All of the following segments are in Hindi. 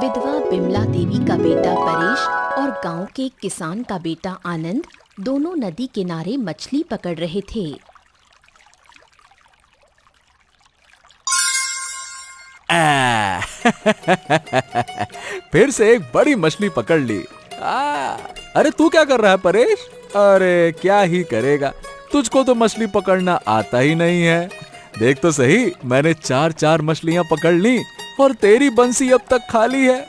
विधवा बिमला देवी का बेटा परेश और गांव के किसान का बेटा आनंद दोनों नदी किनारे मछली पकड़ रहे थे। फिर से एक बड़ी मछली पकड़ ली। अरे तू क्या कर रहा है परेश? अरे क्या ही करेगा, तुझको तो मछली पकड़ना आता ही नहीं है। देख तो सही, मैंने 4 मछलियां पकड़ ली और तेरी बंसी अब तक खाली है।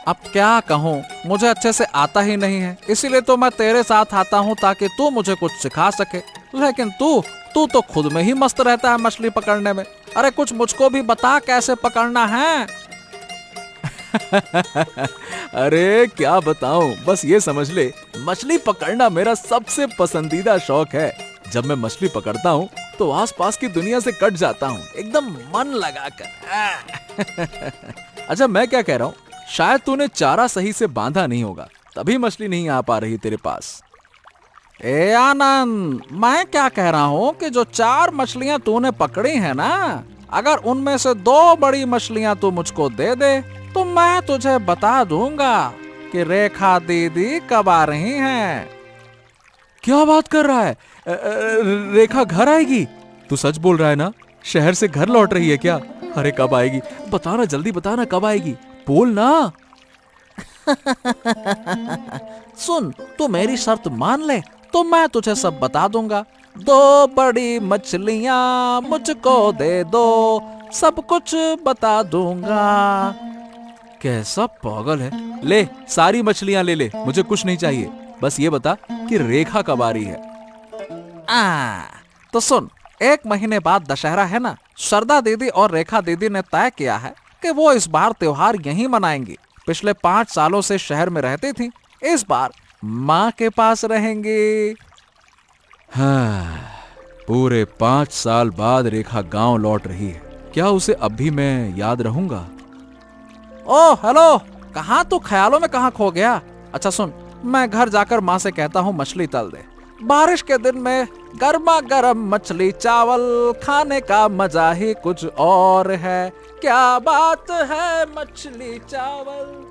अब क्या कहूँ, मुझे अच्छे से आता ही नहीं है, इसीलिए तो मैं तेरे साथ आता हूँ ताकि तू मुझे कुछ सिखा सके। लेकिन तू तो खुद में ही मस्त रहता है मछली पकड़ने में। अरे कुछ मुझको भी बता, कैसे पकड़ना है? अरे क्या बताऊं, बस ये समझ ले, मछली पकड़ना मेरा सबसे पसंदीदा शौक है। जब मैं मछली पकड़ता हूँ तो आसपास की दुनिया से कट जाता हूँ, एकदम मन लगाकर। अच्छा मैं क्या कह रहा हूँ, शायद तूने चारा सही से बांधा नहीं होगा, तभी मछली नहीं आ पा रही तेरे पास। ए आनंद, मैं क्या कह रहा हूँ कि जो 4 मछलियाँ तूने पकड़ी है ना, अगर उनमें से 2 बड़ी मछलियाँ तू मुझको दे दे तो मैं तुझे बता दूंगा कि रेखा दीदी कब आ रही हैं। क्या बात कर रहा है? रेखा घर आएगी? तू सच बोल रहा है ना? शहर से घर लौट रही है क्या? अरे कब आएगी? बताना, जल्दी बताना, कब आएगी? बोल ना। सुन, तू मेरी शर्त मान ले तो मैं तुझे सब बता दूंगा। 2 बड़ी मछलियां मुझको दे दो, सब कुछ बता दूंगा। कैसा पागल है। ले, सारी मछलियां ले ले, मुझे कुछ नहीं चाहिए, बस ये बता कि रेखा कब आ रही है। तो सुन, 1 महीने बाद दशहरा है ना, शारदा दीदी और रेखा दीदी ने तय किया है कि वो इस बार त्योहार यहीं मनाएंगी। पिछले 5 सालों से शहर में रहती थी, इस बार माँ के पास रहेंगी। हाँ, पूरे 5 साल बाद रेखा गांव लौट रही है। क्या उसे अब भी मैं याद रहूंगा? ओ हेलो, कहाँ तू ख्यालों में कहाँ खो गया? अच्छा सुन, मैं घर जाकर माँ से कहता हूँ मछली तल दे। बारिश के दिन में गर्मा गर्म मछली चावल खाने का मजा ही कुछ और है। क्या बात है मछली चावल।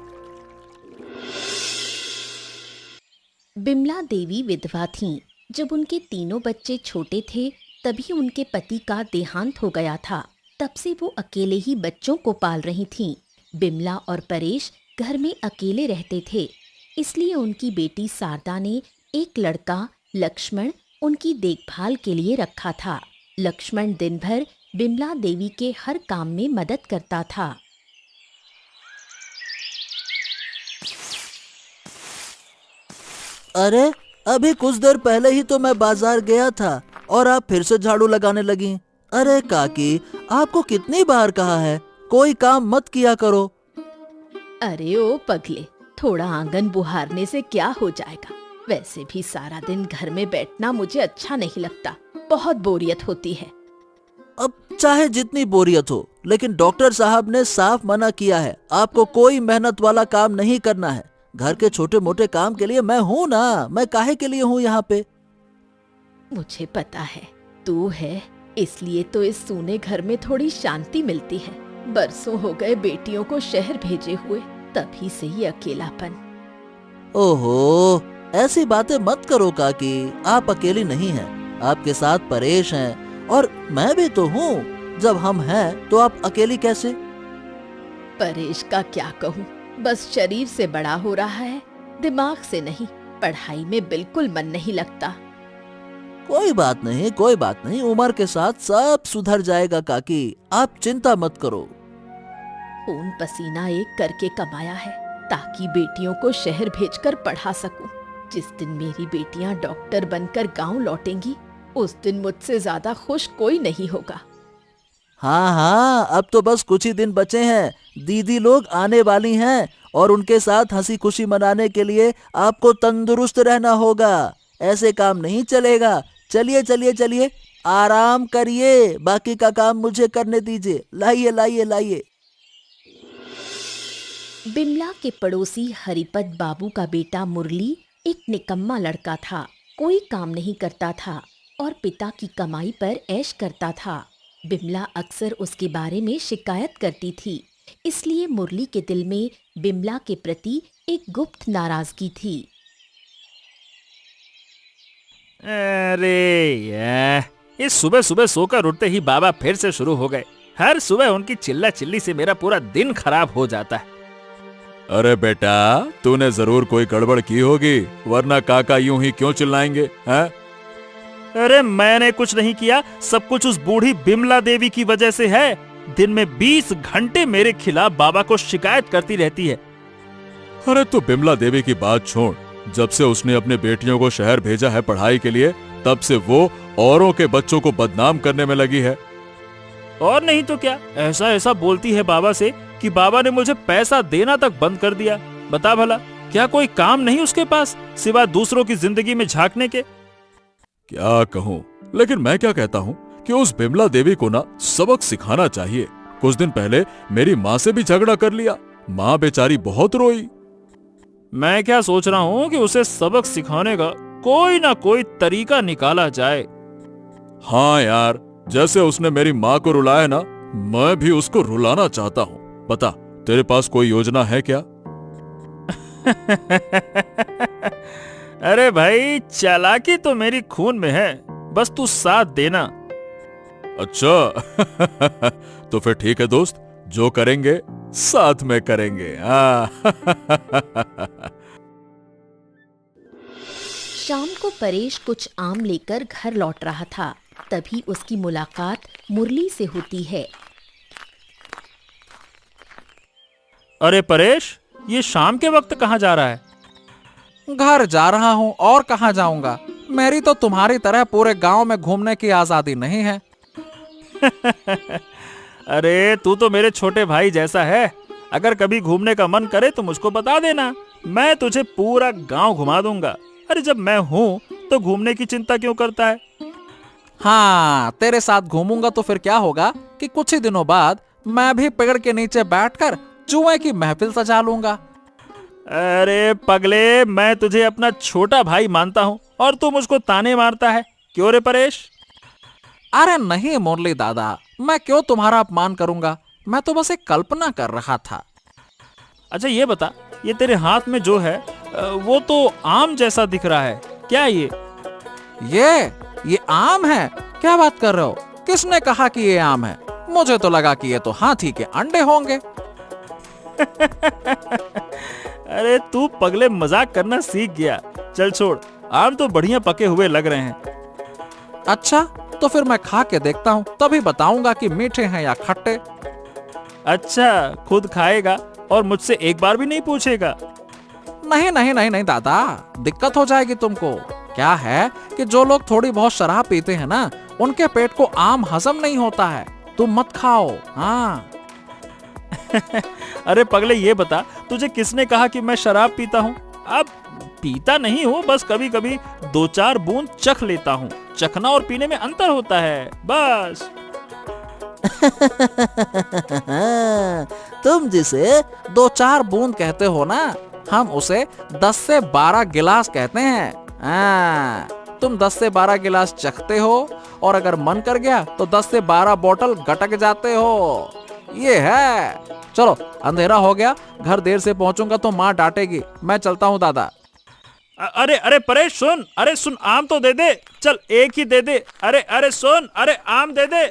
बिमला देवी विधवा थीं। जब उनके तीनों बच्चे छोटे थे तभी उनके पति का देहांत हो गया था। तब से वो अकेले ही बच्चों को पाल रही थीं। बिमला और परेश घर में अकेले रहते थे, इसलिए उनकी बेटी शारदा ने एक लड़का लक्ष्मण उनकी देखभाल के लिए रखा था। लक्ष्मण दिन भर बिमला देवी के हर काम में मदद करता था। अरे अभी कुछ देर पहले ही तो मैं बाजार गया था और आप फिर से झाड़ू लगाने लगी। अरे काकी, आपको कितनी बार कहा है कोई काम मत किया करो। अरे ओ पगले, थोड़ा आंगन बुहारने से क्या हो जाएगा? वैसे भी सारा दिन घर में बैठना मुझे अच्छा नहीं लगता, बहुत बोरियत होती है। अब चाहे जितनी बोरियत हो, लेकिन डॉक्टर साहब ने साफ मना किया है, आपको कोई मेहनत वाला काम नहीं करना है। घर के छोटे मोटे काम के लिए मैं हूँ ना, मैं काहे के लिए हूँ यहाँ पे। मुझे पता है, तू है, इसलिए तो इस सूने घर में थोड़ी शांति मिलती है। बरसों हो गए बेटियों को शहर भेजे हुए, तभी से ही अकेलापन। ओहो, ऐसी बातें मत करो काकी, आप अकेली नहीं हैं, आपके साथ परेश हैं और मैं भी तो हूँ। जब हम हैं तो आप अकेली कैसे? परेश का क्या कहूँ, बस शरीर से बड़ा हो रहा है, दिमाग से नहीं। पढ़ाई में बिल्कुल मन नहीं लगता। कोई बात नहीं, कोई बात नहीं, उम्र के साथ सब सुधर जाएगा काकी, आप चिंता मत करो। खून पसीना एक करके कमाया है ताकि बेटियों को शहर भेजकर पढ़ा सकूं। जिस दिन मेरी बेटियां डॉक्टर बनकर गांव लौटेंगी, उस दिन मुझसे ज्यादा खुश कोई नहीं होगा। हाँ हाँ, अब तो बस कुछ ही दिन बचे हैं। दीदी लोग आने वाली हैं और उनके साथ हंसी खुशी मनाने के लिए आपको तंदुरुस्त रहना होगा। ऐसे काम नहीं चलेगा। चलिए चलिए चलिए, आराम करिए, बाकी का काम मुझे करने दीजिए। लाइए लाइए लाइए। बिमला के पड़ोसी हरिपत बाबू का बेटा मुरली एक निकम्मा लड़का था। कोई काम नहीं करता था और पिता की कमाई पर ऐश करता था। बिमला अक्सर उसके बारे में शिकायत करती थी, इसलिए मुरली के दिल में बिमला के प्रति एक गुप्त नाराजगी थी। अरे ये सुबह सुबह सोकर उठते ही बाबा फिर से शुरू हो गए। हर सुबह उनकी चिल्ला चिल्ली से मेरा पूरा दिन खराब हो जाता है। अरे बेटा, तूने जरूर कोई गड़बड़ की होगी, वरना काका यूं ही क्यों चिल्लाएंगे, हैं? अरे मैंने कुछ नहीं किया, सब कुछ उस बूढ़ी बिमला देवी की वजह से है। दिन में 20 घंटे मेरे खिलाफ बाबा को शिकायत करती रहती है। अरे तू बिमला देवी की बात छोड़, जब से उसने अपने बेटियों को शहर भेजा है पढ़ाई के लिए, तब से वो औरों के बच्चों को बदनाम करने में लगी है। और नहीं तो क्या, ऐसा ऐसा बोलती है बाबा से कि बाबा ने मुझे पैसा देना तक बंद कर दिया। बता भला, क्या कोई काम नहीं उसके पास सिवा दूसरों की जिंदगी में झांकने के? क्या कहूँ, लेकिन मैं क्या कहता हूँ कि उस बिमला देवी को ना सबक सिखाना चाहिए। कुछ दिन पहले मेरी माँ से भी झगड़ा कर लिया, माँ बेचारी बहुत रोई। मैं क्या सोच रहा हूँ कि उसे सबक सिखाने का कोई ना कोई तरीका निकाला जाए। हाँ यार, जैसे उसने मेरी माँ को रुलाया ना, मैं भी उसको रुलाना चाहता हूँ। बता, तेरे पास कोई योजना है क्या? अरे भाई, चालाकी तो मेरी खून में है, बस तू साथ देना। अच्छा तो फिर ठीक है दोस्त, जो करेंगे साथ में करेंगे। शाम को परेश कुछ आम लेकर घर लौट रहा था, तभी उसकी मुलाकात मुरली से होती है। अरे परेश, ये शाम के वक्त कहाँ जा रहा है? घर जा रहा हूँ, और कहाँ जाऊंगा। मेरी तो तुम्हारी तरह पूरे गांव में घूमने की आजादी नहीं है। अरे तू तो मेरे छोटे भाई जैसा है। अगर कभी घूमने का मन करे तो मुझको बता देना, मैं तुझे पूरा गांव घुमा दूंगा। अरे जब मैं हूँ तो घूमने की चिंता क्यों करता है? हाँ, तेरे साथ घूमूंगा तो फिर क्या होगा कि कुछ ही दिनों बाद मैं भी पेड़ के नीचे बैठकर जुए की महफिल सजा लूंगा। अरे पगले, मैं तुझे अपना छोटा भाई मानता हूँ और तू मुझको ताने मारता है। क्यों रे परेश? अरे नहीं मुरली दादा, मैं क्यों तुम्हारा अपमान करूंगा, मैं तो बस एक कल्पना कर रहा था। अच्छा ये बता, ये तेरे हाथ में जो है वो तो आम जैसा दिख रहा है, क्या ये आम है? क्या बात कर रहे हो? किसने कहा कि ये आम है? मुझे तो लगा कि ये तो हाथी के अंडे होंगे। अरे तू पगले मजाक करना सीख गया। चल छोड़, आम तो बढ़िया पके हुए लग रहे हैं। अच्छा, तो फिर मैं खा के देखता हूँ, तभी बताऊंगा कि मीठे हैं या खट्टे। अच्छा, खुद खाएगा और मुझसे एक बार भी नहीं पूछेगा? नहीं नहीं नहीं नहीं दादा, दिक्कत हो जाएगी तुमको। क्या है कि जो लोग थोड़ी बहुत शराब पीते हैं ना, उनके पेट को आम हजम नहीं होता है। तुम मत खाओ। हाँ। अरे पगले, ये बता, तुझे किसने कहा कि मैं शराब पीता हूँ? अब पीता नहीं हूँ, बस कभी कभी 2-4 बूंद चख लेता हूँ। चखना और पीने में अंतर होता है, बस। तुम जिसे 2-4 बूंद कहते हो ना, हम उसे 10 से 12 गिलास कहते हैं। तुम 10 से 12 गिलास चखते हो और अगर मन कर गया तो 10 से 12 बोतल गटक जाते हो। ये है। चलो, अंधेरा हो गया, घर देर से पहुंचूंगा तो माँ डांटेगी। मैं चलता हूँ दादा। अरे अरे परेश सुन, अरे सुन, आम तो दे दे। चल एक ही दे दे। अरे अरे सुन, अरे आम दे दे।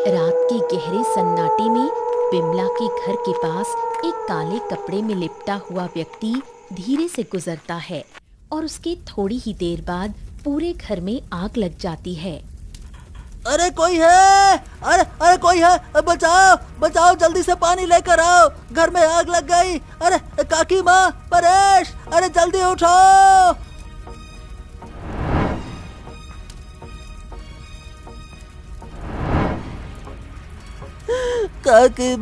रात के गहरे सन्नाटे में बिमला के घर के पास एक काले कपड़े में लिपटा हुआ व्यक्ति धीरे से गुजरता है और उसके थोड़ी ही देर बाद पूरे घर में आग लग जाती है। अरे कोई है? अरे कोई है? बचाओ बचाओ, जल्दी से पानी लेकर आओ, घर में आग लग गई। अरे काकी माँ, परेश, अरे जल्दी उठो। काकी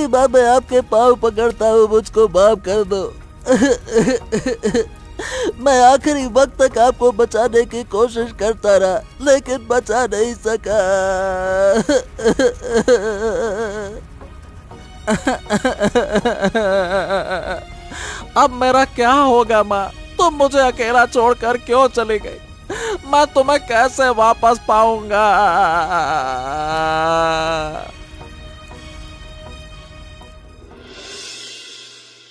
माँ, मैं आपके पाँव पकड़ता हूँ, मुझको माफ कर दो। मैं आखिरी वक्त तक आपको बचाने की कोशिश करता रहा, लेकिन बचा नहीं सका। अब मेरा क्या होगा माँ? तुम मुझे अकेला छोड़कर क्यों चली गई? मैं तुम्हें कैसे वापस पाऊंगा?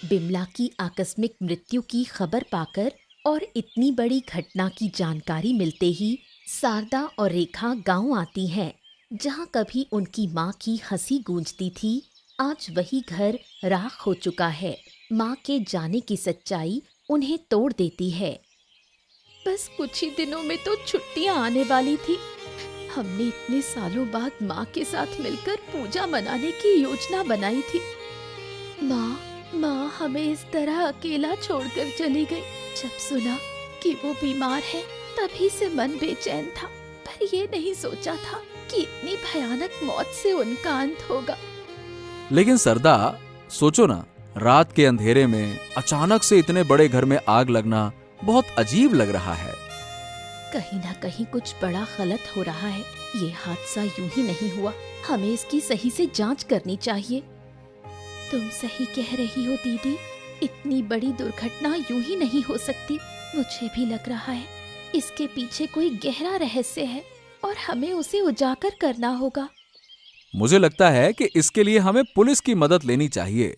बिमला की आकस्मिक मृत्यु की खबर पाकर और इतनी बड़ी घटना की जानकारी मिलते ही शारदा और रेखा गांव आती हैं, जहां कभी उनकी माँ की हंसी गूंजती थी, आज वही घर राख हो चुका है। माँ के जाने की सच्चाई उन्हें तोड़ देती है। बस कुछ ही दिनों में तो छुट्टियां आने वाली थी। हमने इतने सालों बाद माँ के साथ मिलकर पूजा मनाने की योजना बनाई थी। माँ हमें इस तरह अकेला छोड़कर चली गई। जब सुना कि वो बीमार है तभी से मन बेचैन था, पर ये नहीं सोचा था कि इतनी भयानक मौत से उनका अंत होगा। लेकिन सरदा, सोचो ना, रात के अंधेरे में अचानक से इतने बड़े घर में आग लगना बहुत अजीब लग रहा है। कहीं ना कहीं कुछ बड़ा गलत हो रहा है। ये हादसा यूं ही नहीं हुआ, हमें इसकी सही से जांच करनी चाहिए। तुम सही कह रही हो दीदी, इतनी बड़ी दुर्घटना यूं ही नहीं हो सकती। मुझे भी लग रहा है इसके पीछे कोई गहरा रहस्य है और हमें उसे उजागर करना होगा। मुझे लगता है कि इसके लिए हमें पुलिस की मदद लेनी चाहिए।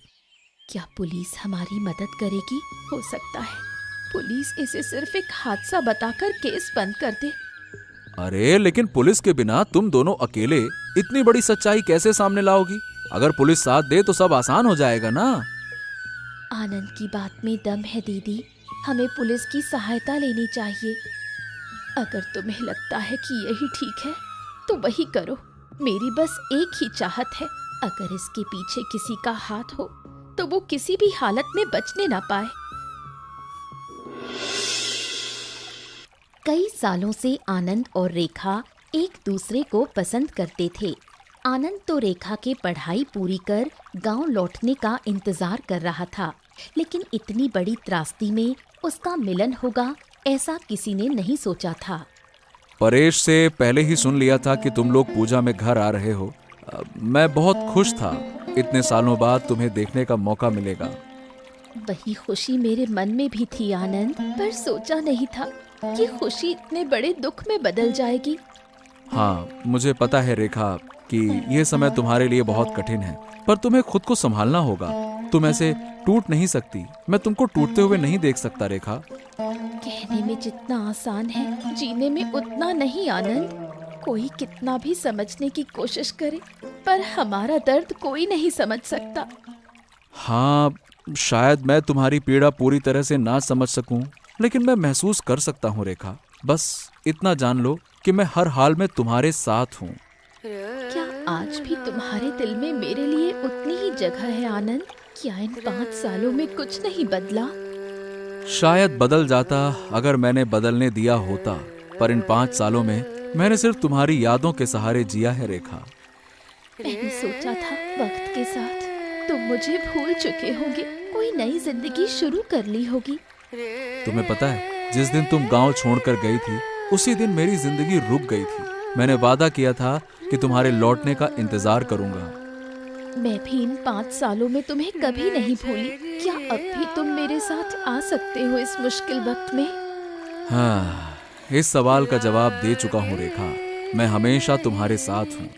क्या पुलिस हमारी मदद करेगी? हो सकता है पुलिस इसे सिर्फ एक हादसा बताकर केस बंद कर दे। अरे लेकिन पुलिस के बिना तुम दोनों अकेले इतनी बड़ी सच्चाई कैसे सामने लाओगी? अगर पुलिस साथ दे तो सब आसान हो जाएगा ना। आनंद की बात में दम है दीदी, हमें पुलिस की सहायता लेनी चाहिए। अगर तुम्हें लगता है कि यही ठीक है तो वही करो। मेरी बस एक ही चाहत है, अगर इसके पीछे किसी का हाथ हो तो वो किसी भी हालत में बचने ना पाए। कई सालों से आनंद और रेखा एक दूसरे को पसंद करते थे। आनंद तो रेखा के पढ़ाई पूरी कर गांव लौटने का इंतजार कर रहा था, लेकिन इतनी बड़ी त्रासदी में उसका मिलन होगा ऐसा किसी ने नहीं सोचा था। परेश से पहले ही सुन लिया था कि तुम लोग पूजा में घर आ रहे हो। मैं बहुत खुश था, इतने सालों बाद तुम्हें देखने का मौका मिलेगा। वही खुशी मेरे मन में भी थी आनंद, पर सोचा नहीं था कि खुशी इतने बड़े दुख में बदल जाएगी। हाँ, मुझे पता है रेखा कि यह समय तुम्हारे लिए बहुत कठिन है, पर तुम्हें खुद को संभालना होगा। तुम ऐसे टूट नहीं सकती। मैं तुमको टूटते हुए नहीं देख सकता रेखा। कहने में जितना आसान है, जीने में उतना नहीं आनंद। कोई कितना भी समझने की कोशिश करे, पर हमारा दर्द कोई नहीं समझ सकता। हाँ, शायद मैं तुम्हारी पीड़ा पूरी तरह से ना समझ सकूं, लेकिन मैं महसूस कर सकता हूँ रेखा। बस इतना जान लो कि मैं हर हाल में तुम्हारे साथ हूँ। क्या आज भी तुम्हारे दिल में मेरे लिए उतनी ही जगह है आनंद? क्या इन 5 सालों में कुछ नहीं बदला? शायद बदल जाता अगर मैंने बदलने दिया होता, पर इन 5 सालों में मैंने सिर्फ तुम्हारी यादों के सहारे जिया है रेखा। मैंने सोचा था वक्त के साथ तुम मुझे भूल चुके होंगे, कोई नई जिंदगी शुरू कर ली होगी। तुम्हें पता है, जिस दिन तुम गांव छोड़कर गई थी उसी दिन मेरी जिंदगी रुक गई थी। मैंने वादा किया था कि तुम्हारे लौटने का इंतजार करूंगा। मैं भी इन 5 सालों में तुम्हें कभी नहीं भूली। क्या अब भी तुम मेरे साथ आ सकते हो इस मुश्किल वक्त में? हाँ, इस सवाल का जवाब दे चुका हूँ रेखा। मैं हमेशा तुम्हारे साथ हूँ।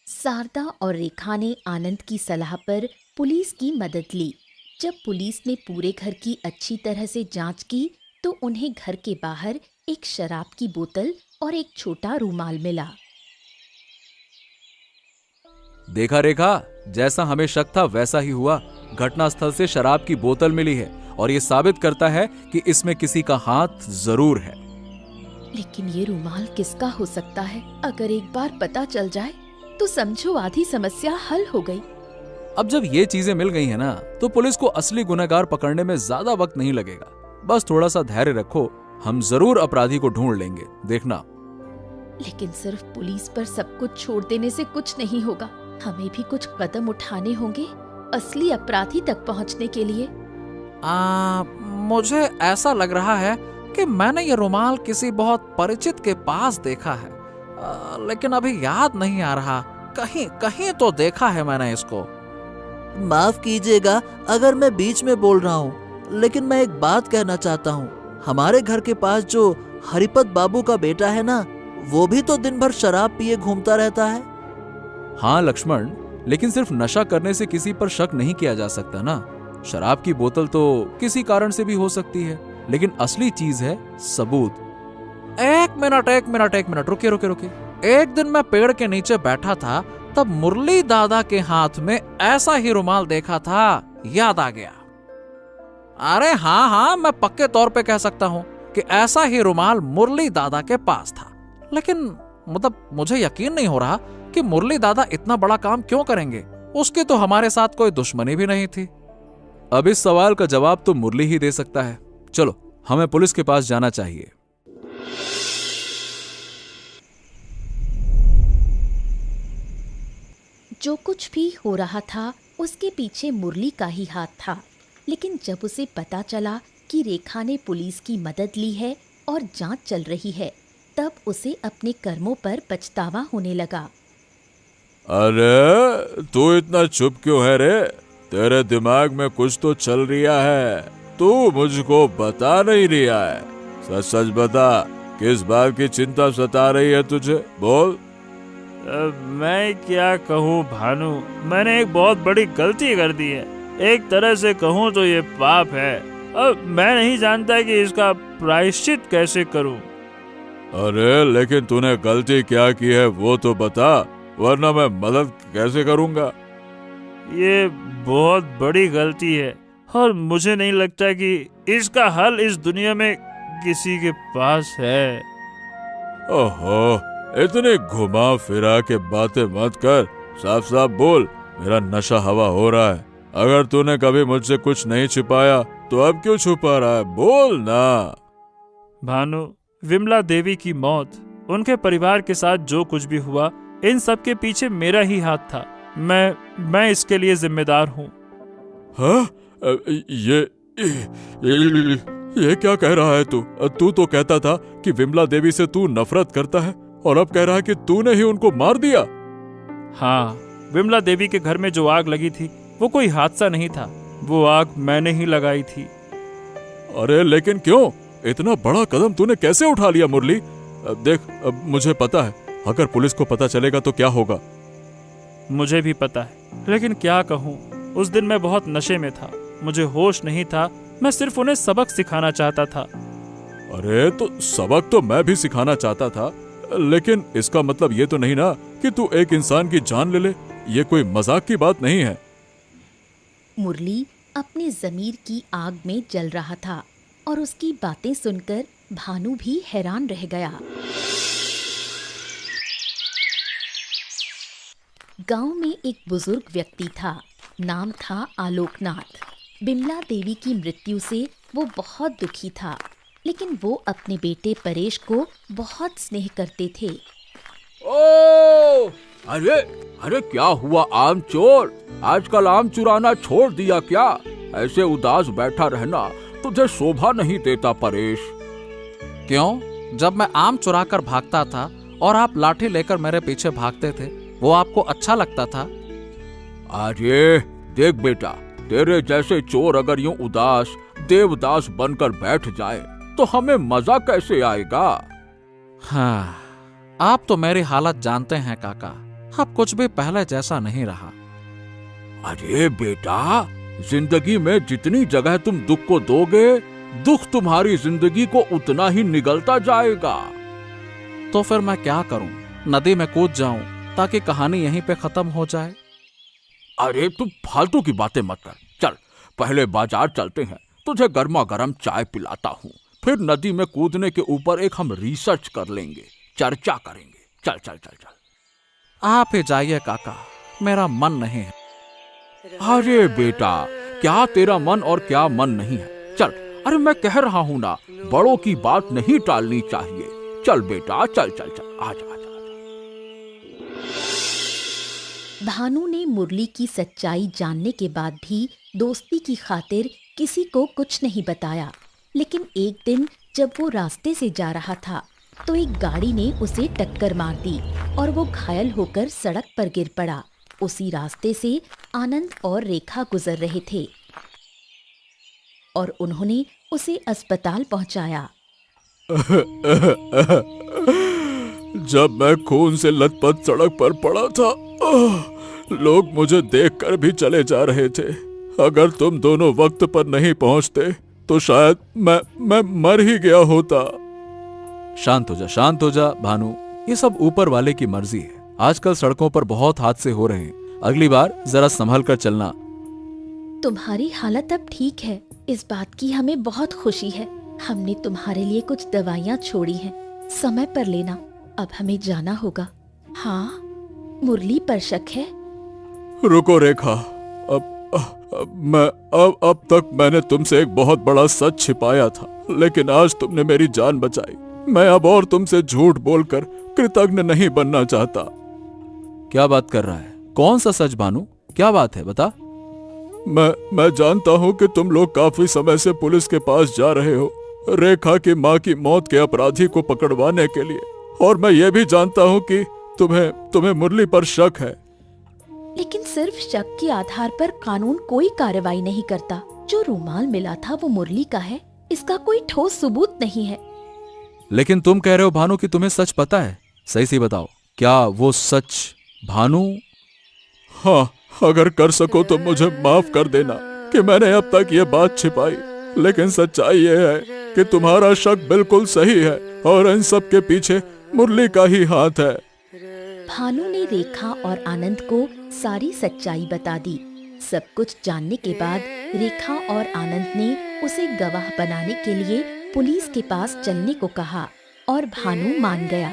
शारदा और रेखा ने आनंद की सलाह पर पुलिस की मदद ली। जब पुलिस ने पूरे घर की अच्छी तरह से जांच की तो उन्हें घर के बाहर एक शराब की बोतल और एक छोटा रूमाल मिला। देखा रेखा, जैसा हमें शक था वैसा ही हुआ। घटनास्थल से शराब की बोतल मिली है और ये साबित करता है कि इसमें किसी का हाथ जरूर है। लेकिन ये रूमाल किसका हो सकता है? अगर एक बार पता चल जाए तो समझो आधी समस्या हल हो गई। अब जब ये चीजें मिल गई हैं ना, तो पुलिस को असली गुनहगार पकड़ने में ज्यादा वक्त नहीं लगेगा। बस थोड़ा सा धैर्य रखो, हम जरूर अपराधी को ढूंढ लेंगे, देखना। लेकिन सिर्फ पुलिस पर सब कुछ छोड़ देने से कुछ नहीं होगा। हमें भी कुछ कदम उठाने होंगे असली अपराधी तक पहुंचने के लिए। मुझे ऐसा लग रहा है कि मैंने ये रुमाल किसी बहुत परिचित के पास देखा है, लेकिन अभी याद नहीं आ रहा। कहीं तो देखा है मैंने इसको। माफ कीजिएगा अगर मैं बीच में बोल रहा हूँ, लेकिन मैं एक बात कहना चाहता हूँ, हमारे घर के पास जो हरिपत बाबू का बेटा है ना, वो भी तो दिन भर शराब पिए घूमता रहता है। हाँ लक्ष्मण, लेकिन सिर्फ नशा करने से किसी पर शक नहीं किया जा सकता ना। शराब की बोतल तो किसी कारण से भी हो सकती है, लेकिन असली चीज है सबूत। एक मिनट, रुकिए। एक दिन मैं पेड़ के नीचे बैठा था, तब मुरली दादा के हाथ में ऐसा ही रुमाल देखा था, याद आ गया। अरे हाँ, मैं पक्के तौर पे कह सकता हूँ कि ऐसा ही रुमाल मुरली दादा के पास था। लेकिन मतलब मुझे यकीन नहीं हो रहा कि मुरली दादा इतना बड़ा काम क्यों करेंगे। उसकी तो हमारे साथ कोई दुश्मनी भी नहीं थी। अब इस सवाल का जवाब तो मुरली ही दे सकता है। चलो, हमें पुलिस के पास जाना चाहिए। जो कुछ भी हो रहा था उसके पीछे मुरली का ही हाथ था। लेकिन जब उसे पता चला कि रेखा ने पुलिस की मदद ली है और जांच चल रही है, तब उसे अपने कर्मों पर पछतावा होने लगा। अरे तू इतना चुप क्यों है रे? तेरे दिमाग में कुछ तो चल रहा है, तू मुझको बता नहीं रहा है। सच सच बता, किस बात की चिंता सता रही है तुझे? बोल। मैं क्या कहूँ भानु, मैंने एक बहुत बड़ी गलती कर दी है। एक तरह से कहूँ तो ये पाप है। अब मैं नहीं जानता कि इसका प्रायश्चित कैसे करूँ। अरे लेकिन तूने गलती क्या की है वो तो बता, वरना मैं मदद कैसे करूँगा। ये बहुत बड़ी गलती है और मुझे नहीं लगता कि इसका हल इस दुनिया में किसी के पास है। ओहो, इतने घुमा फिरा के बातें मत कर, साफ साफ बोल। मेरा नशा हवा हो रहा है। अगर तूने कभी मुझसे कुछ नहीं छिपाया तो अब क्यों छुपा रहा है? बोल ना। भानु, विमला देवी की मौत, उनके परिवार के साथ जो कुछ भी हुआ, इन सब के पीछे मेरा ही हाथ था। मैं इसके लिए जिम्मेदार हूँ। हाँ? ये क्या कह रहा है तू? तू तो कहता था कि विमला देवी से तू नफरत करता है और अब कह रहा है कि तूने ही उनको मार दिया। हाँ, विमला देवी के घर में जो आग लगी थी वो कोई हादसा नहीं था, वो आग मैंने ही लगाई थी। अरे लेकिन क्यों? इतना बड़ा कदम तूने कैसे उठा लिया मुरली? देख, मुझे पता है अगर पुलिस को पता चलेगा तो क्या होगा। मुझे भी पता है, लेकिन क्या कहूँ, उस दिन मैं बहुत नशे में था, मुझे होश नहीं था। मैं सिर्फ उन्हें सबक सिखाना चाहता था। अरे तो सबक तो मैं भी सिखाना चाहता था, लेकिन इसका मतलब ये तो नहीं ना कि तू एक इंसान की जान ले ले। ये कोई मजाक की बात नहीं है। मुरली अपने ज़मीर की आग में जल रहा था और उसकी बातें सुनकर भानु भी हैरान रह गया। गांव में एक बुजुर्ग व्यक्ति था, नाम था आलोकनाथ। बिमला देवी की मृत्यु से वो बहुत दुखी था, लेकिन वो अपने बेटे परेश को बहुत स्नेह करते थे। ओ, अरे क्या हुआ आम चोर? आजकल आम चुराना छोड़ दिया क्या? ऐसे उदास बैठा रहना तुझे शोभा नहीं देता परेश। क्यों? जब मैं आम चुरा कर भागता था और आप लाठी लेकर मेरे पीछे भागते थे, वो आपको अच्छा लगता था? अरे देख बेटा, तेरे जैसे चोर अगर यूं उदास देवदास बनकर बैठ जाए तो हमें मजा कैसे आएगा? हाँ, आप तो मेरी हालत जानते हैं काका। अब कुछ भी पहले जैसा नहीं रहा। अरे बेटा, जिंदगी में जितनी जगह तुम दुख को दोगे, दुख तुम्हारी जिंदगी को उतना ही निगलता जाएगा। तो फिर मैं क्या करूं? नदी में कूद जाऊं ताकि कहानी यहीं पे खत्म हो जाए? अरे तू फालतू की बातें मत कर। चल पहले बाजार चलते हैं, तुझे गर्मा गर्म चाय पिलाता हूँ, फिर नदी में कूदने के ऊपर एक हम रिसर्च कर लेंगे, चर्चा करेंगे। चल चल चल चल। आप ही जाइए काका, मेरा मन नहीं है। अरे बेटा, क्या तेरा मन और क्या मन नहीं है? चल, अरे मैं कह रहा हूँ ना, बड़ों की बात नहीं टालनी चाहिए। चल बेटा, चल चल चल, आजा आजा। भानु ने मुरली की सच्चाई जानने के बाद भी दोस्ती की खातिर किसी को कुछ नहीं बताया। लेकिन एक दिन जब वो रास्ते से जा रहा था तो एक गाड़ी ने उसे टक्कर मार दी और वो घायल होकर सड़क पर गिर पड़ा। उसी रास्ते से आनंद और रेखा गुजर रहे थे और उन्होंने उसे अस्पताल पहुंचाया। जब मैं खून से लथपथ सड़क पर पड़ा था, लोग मुझे देखकर भी चले जा रहे थे। अगर तुम दोनों वक्त पर नहीं पहुंचते तो शायद मैं मर ही गया होता। शांत हो जा भानु, ये सब ऊपर वाले की मर्जी है। आजकल सड़कों पर बहुत हादसे हो रहे हैं, अगली बार जरा संभल कर चलना। तुम्हारी हालत अब ठीक है, इस बात की हमें बहुत खुशी है। हमने तुम्हारे लिए कुछ दवाइयाँ छोड़ी हैं, समय पर लेना। अब हमें जाना होगा। हाँ, मुरली पर शक है। रुको रेखा, अब तक मैंने तुमसे एक बहुत बड़ा सच छिपाया था, लेकिन आज तुमने मेरी जान बचाई। मैं अब और तुमसे झूठ बोलकर कृतज्ञ नहीं बनना चाहता। क्या बात कर रहा है? कौन सा सच भानु? क्या बात है, बता। मैं जानता हूँ कि तुम लोग काफी समय से पुलिस के पास जा रहे हो, रेखा की माँ की मौत के अपराधी को पकड़वाने के लिए, और मैं ये भी जानता हूँ कि तुम्हें मुरली पर शक है। लेकिन सिर्फ शक के आधार पर कानून कोई कार्रवाई नहीं करता। जो रूमाल मिला था वो मुरली का है, इसका कोई ठोस सबूत नहीं है। लेकिन तुम कह रहे हो भानु कि तुम्हें सच पता है। सही से बताओ, क्या वो सच भानु? हाँ, अगर कर सको तो मुझे माफ कर देना कि मैंने अब तक ये बात छिपाई, लेकिन सच्चाई ये है कि तुम्हारा शक बिल्कुल सही है और इन सब के पीछे मुरली का ही हाथ है। भानु ने रेखा और आनंद को सारी सच्चाई बता दी। सब कुछ जानने के बाद रेखा और आनंद ने उसे गवाह बनाने के लिए पुलिस के पास चलने को कहा और भानु मान गया।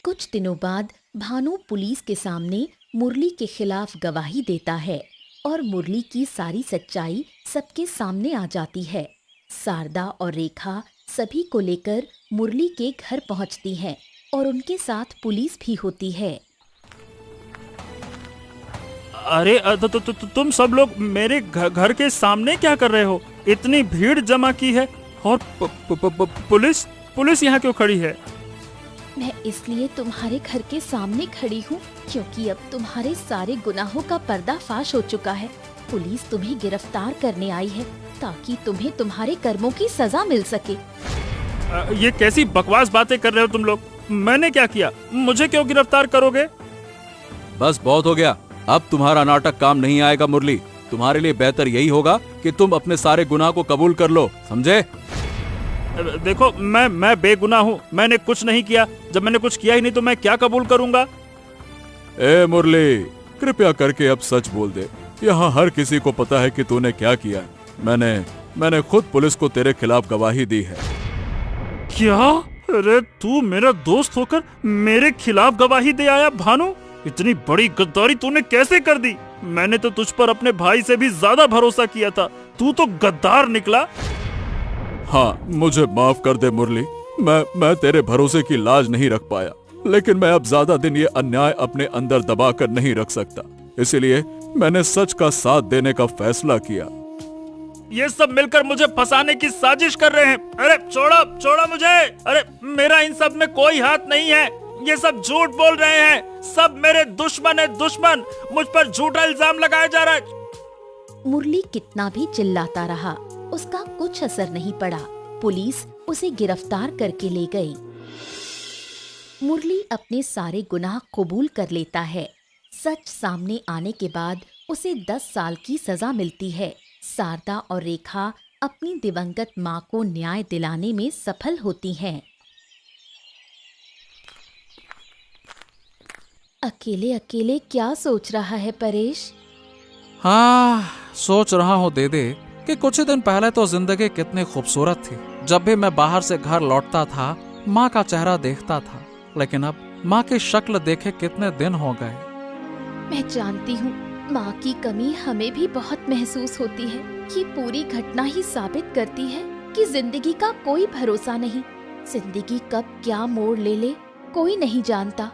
कुछ दिनों बाद भानु पुलिस के सामने मुरली के खिलाफ गवाही देता है और मुरली की सारी सच्चाई सबके सामने आ जाती है। शारदा और रेखा सभी को लेकर मुरली के घर पहुंचती हैं और उनके साथ पुलिस भी होती है। अरे तुम सब लोग मेरे घर के सामने क्या कर रहे हो? इतनी भीड़ जमा की है और पुलिस यहाँ क्यों खड़ी है? मैं इसलिए तुम्हारे घर के सामने खड़ी हूँ क्योंकि अब तुम्हारे सारे गुनाहों का पर्दाफाश हो चुका है। पुलिस तुम्हें गिरफ्तार करने आई है ताकि तुम्हें तुम्हारे कर्मों की सजा मिल सके। ये कैसी बकवास बातें कर रहे हो तुम लोग? मैंने क्या किया? मुझे क्यों गिरफ्तार करोगे? बस बहुत हो गया, अब तुम्हारा नाटक काम नहीं आएगा मुरली। तुम्हारे लिए बेहतर यही होगा कि तुम अपने सारे गुनाह को कबूल कर लो, समझे? देखो, मैं बेगुनाह हूँ, मैंने कुछ नहीं किया। जब मैंने कुछ किया ही नहीं तो मैं क्या कबूल करूँगा? ए मुरली, कृपया करके अब सच बोल दे। यहाँ हर किसी को पता है कि तूने क्या किया। मैंने खुद पुलिस को तेरे खिलाफ गवाही दी है। क्या? अरे तू मेरा दोस्त होकर मेरे खिलाफ गवाही दे आया भानु? इतनी बड़ी गद्दारी तूने कैसे कर दी? मैंने तो तुझ पर अपने भाई से भी ज्यादा भरोसा किया था, तू तो गद्दार निकला। हाँ, मुझे माफ कर दे मुरली। मैं तेरे भरोसे की लाज नहीं रख पाया, लेकिन मैं अब ज्यादा दिन ये अन्याय अपने अंदर दबा कर नहीं रख सकता। इसलिए मैंने सच का साथ देने का फैसला किया। ये सब मिलकर मुझे फंसाने की साजिश कर रहे हैं। अरे छोड़ो मुझे। अरे मेरा इन सब में कोई हाथ नहीं है। ये सब झूठ बोल रहे हैं। सब मेरे दुश्मन है, दुश्मन। मुझ पर झूठा इल्जाम लगाया जा रहा है। मुरली कितना भी चिल्लाता रहा, उसका कुछ असर नहीं पड़ा। पुलिस उसे गिरफ्तार करके ले गई। मुरली अपने सारे गुनाह कबूल कर लेता है। सच सामने आने के बाद उसे 10 साल की सजा मिलती है। शारदा और रेखा अपनी दिवंगत माँ को न्याय दिलाने में सफल होती हैं। अकेले अकेले क्या सोच रहा है परेश? हाँ, सोच रहा हूँ दीदी कि कुछ ही दिन पहले तो जिंदगी कितनी खूबसूरत थी। जब भी मैं बाहर से घर लौटता था, माँ का चेहरा देखता था, लेकिन अब माँ की शक्ल देखे कितने दिन हो गए। मैं जानती हूँ, माँ की कमी हमें भी बहुत महसूस होती है। ये पूरी घटना ही साबित करती है कि जिंदगी का कोई भरोसा नहीं। जिंदगी कब क्या मोड़ ले ले कोई नहीं जानता।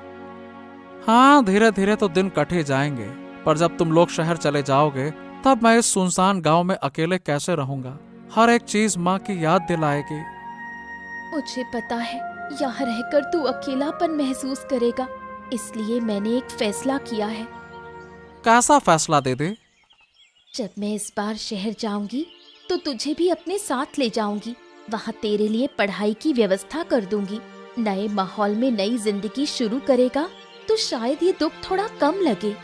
हाँ, धीरे धीरे तो दिन कटे जाएंगे, पर जब तुम लोग शहर चले जाओगे तब मैं इस सुनसान गांव में अकेले कैसे रहूंगा? हर एक चीज माँ की याद दिलाएगी। मुझे पता है यहाँ रहकर तू अकेलापन महसूस करेगा, इसलिए मैंने एक फैसला किया है। कैसा फैसला दीदी? जब मैं इस बार शहर जाऊंगी तो तुझे भी अपने साथ ले जाऊंगी। वहाँ तेरे लिए पढ़ाई की व्यवस्था कर दूंगी। नए माहौल में नई जिंदगी शुरू करेगा तो शायद ये दुख थोड़ा कम लगे।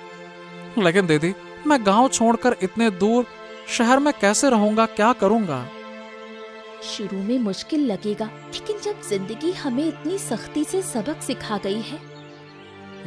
लेकिन दीदी, मैं गांव छोड़कर इतने दूर शहर में कैसे रहूंगा, क्या करूंगा? शुरू में मुश्किल लगेगा, लेकिन जब जिंदगी हमें इतनी सख्ती से सबक सिखा गई है।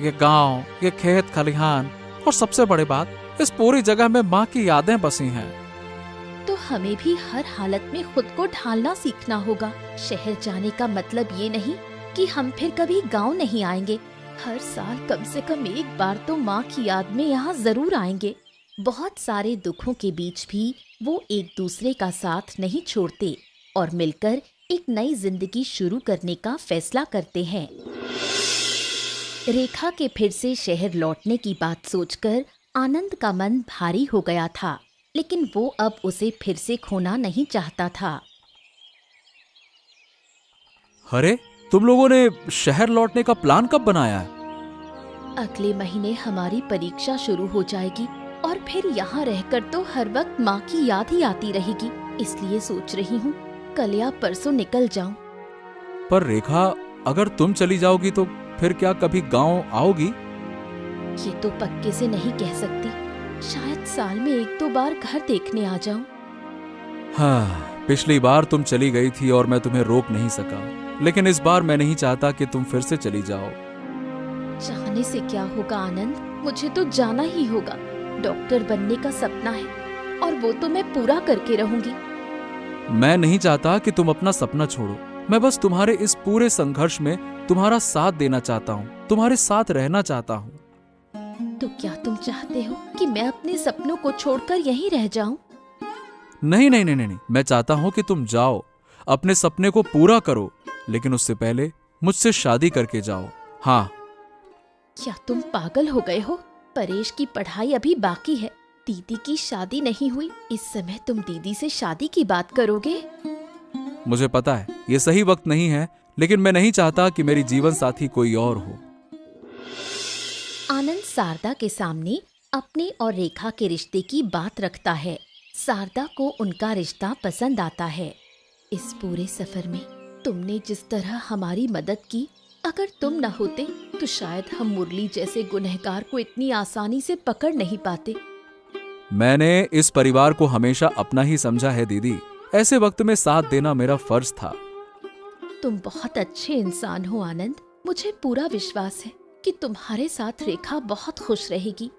ये गांव, ये खेत खलिहान और सबसे बड़ी बात, इस पूरी जगह में माँ की यादें बसी हैं। तो हमें भी हर हालत में खुद को ढालना सीखना होगा। शहर जाने का मतलब ये नहीं कि हम फिर कभी गांव नहीं आएंगे। हर साल कम से कम एक बार तो माँ की याद में यहाँ जरूर आएंगे। बहुत सारे दुखों के बीच भी वो एक दूसरे का साथ नहीं छोड़ते और मिलकर एक नई जिंदगी शुरू करने का फैसला करते हैं। रेखा के फिर से शहर लौटने की बात सोचकर आनंद का मन भारी हो गया था, लेकिन वो अब उसे फिर से खोना नहीं चाहता था। अरे, तुम लोगों ने शहर लौटने का प्लान कब बनाया है? अगले महीने हमारी परीक्षा शुरू हो जाएगी और फिर यहाँ रहकर तो हर वक्त माँ की याद ही आती रहेगी। इसलिए सोच रही हूँ कल या परसों निकल जाऊं। पर रेखा, अगर तुम चली जाओगी तो फिर क्या कभी गांव आओगी? ये तो पक्के से नहीं कह सकती। शायद साल में 1-2 बार घर देखने आ जाऊं। हाँ, पिछली बार तुम चली गई थी और मैं तुम्हें रोक नहीं सका, लेकिन इस बार मैं नहीं चाहता कि तुम फिर से चली जाओ। जाने से क्या होगा आनंद, मुझे तो जाना ही होगा। डॉक्टर बनने का सपना है और वो तो मैं पूरा करके रहूंगी। मैं नहीं चाहता कि तुम अपना सपना छोड़ो। मैं बस तुम्हारे इस पूरे संघर्ष में तुम्हारा साथ देना चाहता हूँ, तुम्हारे साथ रहना चाहता हूँ। तो क्या तुम चाहते हो कि मैं अपने सपनों को छोड़कर यहीं रह जाऊं? नहीं नहीं नहीं नहीं, मैं चाहता हूँ कि तुम जाओ, अपने सपने को पूरा करो, लेकिन उससे पहले मुझसे शादी करके जाओ। हाँ। क्या तुम पागल हो गए हो? परेश की पढ़ाई अभी बाकी है, दीदी की शादी नहीं हुई। इस समय तुम दीदी से शादी की बात करोगे? मुझे पता है ये सही वक्त नहीं है, लेकिन मैं नहीं चाहता कि मेरी जीवन साथी कोई और हो। आनंद शारदा के सामने अपने और रेखा के रिश्ते की बात रखता है। शारदा को उनका रिश्ता पसंद आता है। इस पूरे सफर में तुमने जिस तरह हमारी मदद की, अगर तुम न होते तो शायद हम मुरली जैसे गुनहगार को इतनी आसानी से पकड़ नहीं पाते। मैंने इस परिवार को हमेशा अपना ही समझा है दीदी। ऐसे वक्त में साथ देना मेरा फर्ज था। तुम बहुत अच्छे इंसान हो आनंद। मुझे पूरा विश्वास है कि तुम्हारे साथ रेखा बहुत खुश रहेगी।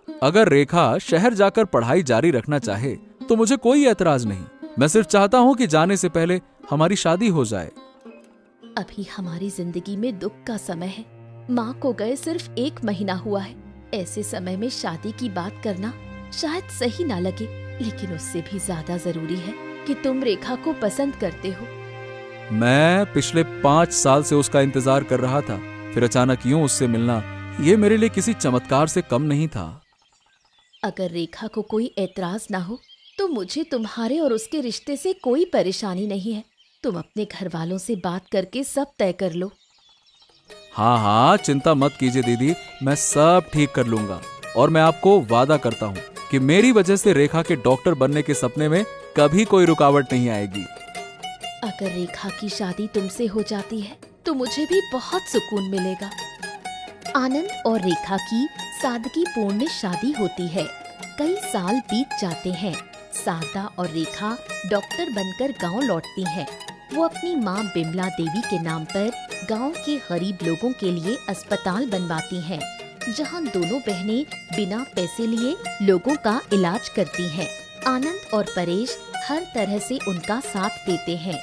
अगर रेखा शहर जाकर पढ़ाई जारी रखना चाहे तो मुझे कोई एतराज नहीं। मैं सिर्फ चाहता हूँ कि जाने से पहले हमारी शादी हो जाए। अभी हमारी जिंदगी में दुख का समय है। माँ को गए सिर्फ 1 महीना हुआ है। ऐसे समय में शादी की बात करना शायद सही ना लगे, लेकिन उससे भी ज्यादा जरूरी है कि तुम रेखा को पसंद करते हो। मैं पिछले 5 साल से उसका इंतजार कर रहा था, फिर अचानक यूं उससे मिलना, ये मेरे लिए किसी चमत्कार से कम नहीं था। अगर रेखा को कोई एतराज ना हो तो मुझे तुम्हारे और उसके रिश्ते से कोई परेशानी नहीं है। तुम अपने घर वालों से बात करके सब तय कर लो। हाँ हाँ, चिंता मत कीजिए दीदी, मैं सब ठीक कर लूंगा। और मैं आपको वादा करता हूँ कि मेरी वजह से रेखा के डॉक्टर बनने के सपने में कभी कोई रुकावट नहीं आएगी। अगर रेखा की शादी तुमसे हो जाती है तो मुझे भी बहुत सुकून मिलेगा। आनंद और रेखा की सादगीपूर्ण शादी होती है। कई साल बीत जाते हैं। शारदा और रेखा डॉक्टर बनकर गांव लौटती हैं। वो अपनी माँ बिमला देवी के नाम पर गांव के गरीब लोगों के लिए अस्पताल बनवाती हैं, जहां दोनों बहनें बिना पैसे लिए लोगों का इलाज करती हैं। आनंद और परेश हर तरह से उनका साथ देते हैं।